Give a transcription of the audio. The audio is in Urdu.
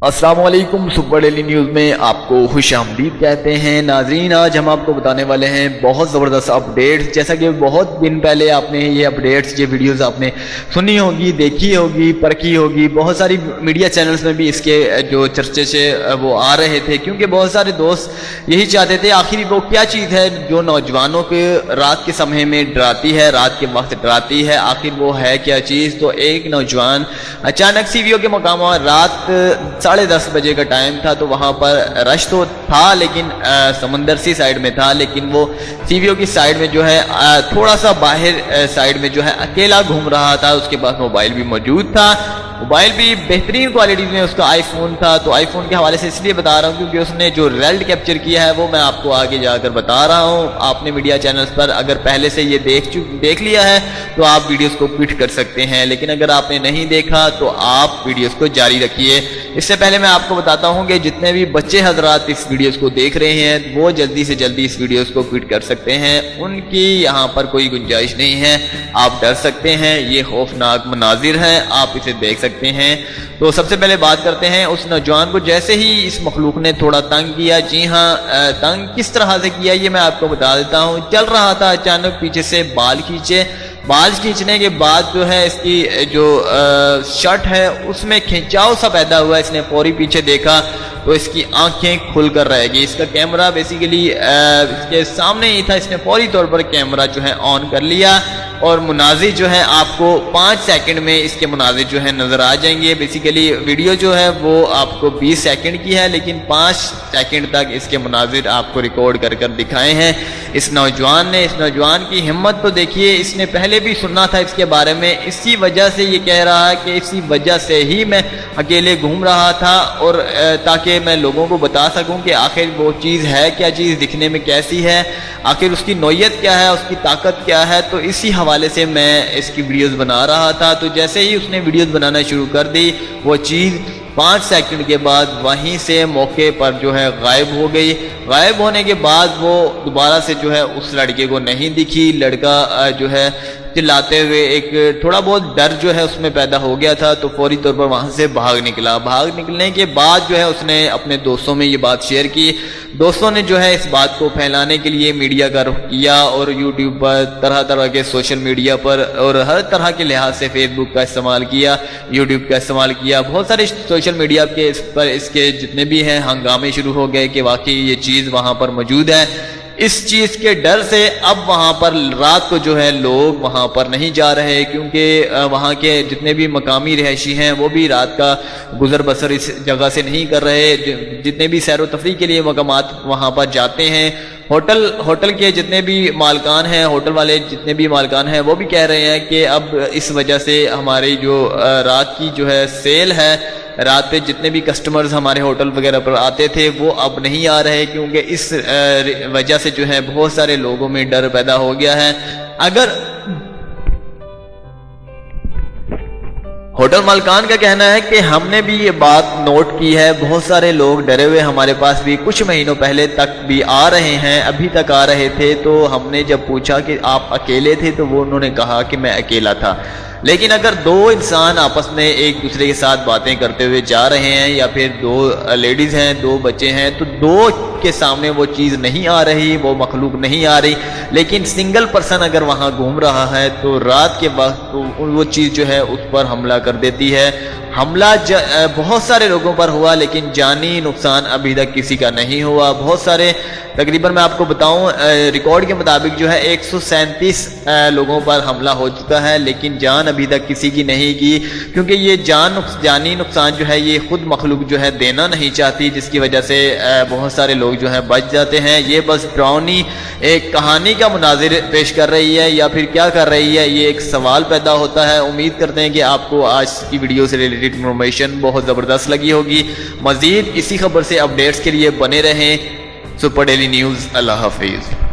السلام علیکم، سپر ڈیلی نیوز میں آپ کو خوش آمدید کہتے ہیں۔ ناظرین، آج ہم آپ کو بتانے والے ہیں بہت زبردست اپڈیٹس، جیسا کہ بہت دن پہلے آپ نے یہ اپڈیٹس، یہ ویڈیوز آپ نے سنی ہوگی، دیکھی ہوگی، پرکھی ہوگی۔ بہت ساری میڈیا چینلز میں بھی اس کے جو چرچے سے وہ آ رہے تھے، کیونکہ بہت سارے دوست یہی چاہتے تھے آخر وہ کیا چیز ہے جو نوجوانوں کے رات کے سمے میں ڈراتی ہے، رات کے وقت ڈراتی ہے، آخر وہ ہے کیا چیز۔ تو ایک نوجوان اچانک سی وی او کے مقام رات 10:30 بجے کا ٹائم تھا، تو وہاں پر رش تو تھا لیکن سمندر سی سائیڈ میں تھا، لیکن وہ سی وی او کی سائیڈ میں جو ہے تھوڑا سا باہر سائیڈ میں جو ہے اکیلا گھوم رہا تھا۔ اس کے پاس موبائل بھی موجود تھا، موبائل بھی بہترین کوالٹی میں اس کا آئی فون تھا۔ تو آئی فون کے حوالے سے اس لیے بتا رہا ہوں کیونکہ اس نے جو ریزلٹ کیپچر کیا ہے وہ میں آپ کو آگے جا کر بتا رہا ہوں۔ آپ نے میڈیا چینلز پر اگر پہلے سے یہ دیکھ لیا ہے تو آپ ویڈیوز کو کوئٹ کر سکتے ہیں، لیکن اگر آپ نے نہیں دیکھا تو آپ ویڈیوز کو جاری رکھیے۔ اس سے پہلے میں آپ کو بتاتا ہوں کہ جتنے بھی بچے حضرات اس ویڈیوز کو دیکھ رہے ہیں وہ جلدی سے جلدی اس ویڈیوز کو کوئٹ کر سکتے ہیں، ان کی یہاں پر کوئی گنجائش نہیں ہے۔ آپ ڈر سکتے ہیں، یہ خوفناک مناظر ہے، آپ اسے دیکھ سکتے ہیں۔ تو سب سے پہلے بات کرتے ہیں اس نوجوان کو جیسے ہی اس مخلوق نے تھوڑا تنگ کیا۔ جی ہاں، تنگ کس طرح سے کیا یہ میں آپ کو بتا دیتا ہوں۔ چل رہا تھا، اچانک پیچھے سے بال کھینچنے کے بعد جو ہے اس کی جو شرٹ ہے اس میں کھینچاؤ سا پیدا ہوا۔ اس نے فوری پیچھے دیکھا تو اس کی آنکھیں کھل کر رہ گئی۔ اس کا کیمرہ بیسیکلی اس کے سامنے ہی تھا، اس نے فوری طور پر کیمرہ جو ہے آن کر لیا، اور مناظر جو ہے آپ کو 5 سیکنڈ میں اس کے مناظر جو ہے نظر آ جائیں گے۔ بیسیکلی ویڈیو جو ہے وہ آپ کو 20 سیکنڈ کی ہے، لیکن 5 سیکنڈ تک اس کے مناظر آپ کو ریکارڈ کر دکھائے ہیں اس نوجوان نے۔ اس نوجوان کی ہمت تو دیکھیے، اس نے پہلے بھی سننا تھا اس کے بارے میں، اسی وجہ سے یہ کہہ رہا ہے کہ اسی وجہ سے ہی میں اکیلے گھوم رہا تھا، اور تاکہ میں لوگوں کو بتا سکوں کہ آخر وہ چیز ہے کیا، چیز دکھنے میں کیسی ہے، آخر اس کی نوعیت کیا ہے، اس کی طاقت کیا ہے۔ تو اسی حوالے سے میں اس کی ویڈیوز بنا رہا تھا۔ تو جیسے ہی اس نے ویڈیوز بنانا شروع کر دی، وہ چیز 5 سیکنڈ کے بعد وہیں سے موقع پر جو ہے غائب ہو گئی۔ غائب ہونے کے بعد وہ دوبارہ سے جو ہے اس لڑکے کو نہیں دکھی۔ لڑکا جو ہے چلاتے ہوئے، ایک تھوڑا بہت ڈر جو ہے اس میں پیدا ہو گیا تھا، تو فوری طور پر وہاں سے بھاگ نکلا۔ بھاگ نکلنے کے بعد جو ہے اس نے اپنے دوستوں میں یہ بات شیئر کی۔ دوستوں نے جو ہے اس بات کو پھیلانے کے لیے میڈیا کا رخ کیا، اور یوٹیوب پر، طرح طرح کے سوشل میڈیا پر، اور ہر طرح کے لحاظ سے فیس بک کا استعمال کیا، یوٹیوب کا استعمال کیا، بہت سارے سوشل میڈیا کے اس کے جتنے بھی ہیں ہنگامے شروع ہو گئے کہ واقعی یہ چیز وہاں پر موجود ہے۔ اس چیز کے ڈر سے اب وہاں پر رات کو جو ہے لوگ وہاں پر نہیں جا رہے، کیونکہ وہاں کے جتنے بھی مقامی رہائشی ہیں وہ بھی رات کا گزر بسر اس جگہ سے نہیں کر رہے۔ جتنے بھی سیر و تفریح کے لیے مقامات وہاں پر جاتے ہیں، ہوٹل کے جتنے بھی مالکان ہیں، ہوٹل والے جتنے بھی مالکان ہیں، وہ بھی کہہ رہے ہیں کہ اب اس وجہ سے ہماری جو رات کی جو ہے سیل ہے، رات پہ جتنے بھی کسٹمرز ہمارے ہوٹل وغیرہ پر آتے تھے وہ اب نہیں آ رہے، کیونکہ اس وجہ سے جو ہے بہت سارے لوگوں میں ڈر پیدا ہو گیا ہے۔ اگر ہوٹل مالکان کا کہنا ہے کہ ہم نے بھی یہ بات نوٹ کی ہے، بہت سارے لوگ ڈرے ہوئے ہمارے پاس بھی کچھ مہینوں پہلے تک بھی آ رہے ہیں، ابھی تک آ رہے تھے، تو ہم نے جب پوچھا کہ آپ اکیلے تھے تو وہ انہوں نے کہا کہ میں اکیلا تھا۔ لیکن اگر 2 انسان آپس میں ایک دوسرے کے ساتھ باتیں کرتے ہوئے جا رہے ہیں، یا پھر 2 لیڈیز ہیں، 2 بچے ہیں، تو 2 کے سامنے وہ چیز نہیں آ رہی، وہ مخلوق نہیں آ رہی، لیکن سنگل پرسن اگر وہاں گھوم رہا ہے تو رات کے وقت وہ چیز جو ہے اس پر حملہ کر دیتی ہے۔ حملہ بہت سارے لوگوں پر ہوا، لیکن جانی نقصان ابھی تک کسی کا نہیں ہوا۔ بہت سارے، تقریباً میں آپ کو بتاؤں ریکارڈ کے مطابق جو ہے 137 لوگوں پر حملہ ہو چکا ہے، لیکن جان ابھی تک کسی کی نہیں کی، کیونکہ یہ جانی نقصان جو ہے یہ خود مخلوق جو ہے دینا نہیں چاہتی، جس کی وجہ سے بہت سارے لوگ جو ہے بچ جاتے ہیں۔ یہ بس ڈراؤنی ایک کہانی کا مناظر پیش کر رہی ہے، یا پھر کیا کر رہی ہے، یہ ایک سوال پیدا ہوتا ہے۔ امید کرتے ہیں کہ آپ کو آج کی ویڈیو سے ریلیٹڈ انفارمیشن بہت زبردست لگی ہوگی۔ مزید اسی خبر سے اپڈیٹس کے لیے بنے رہیں۔ Super daily news. اللہ حافظ۔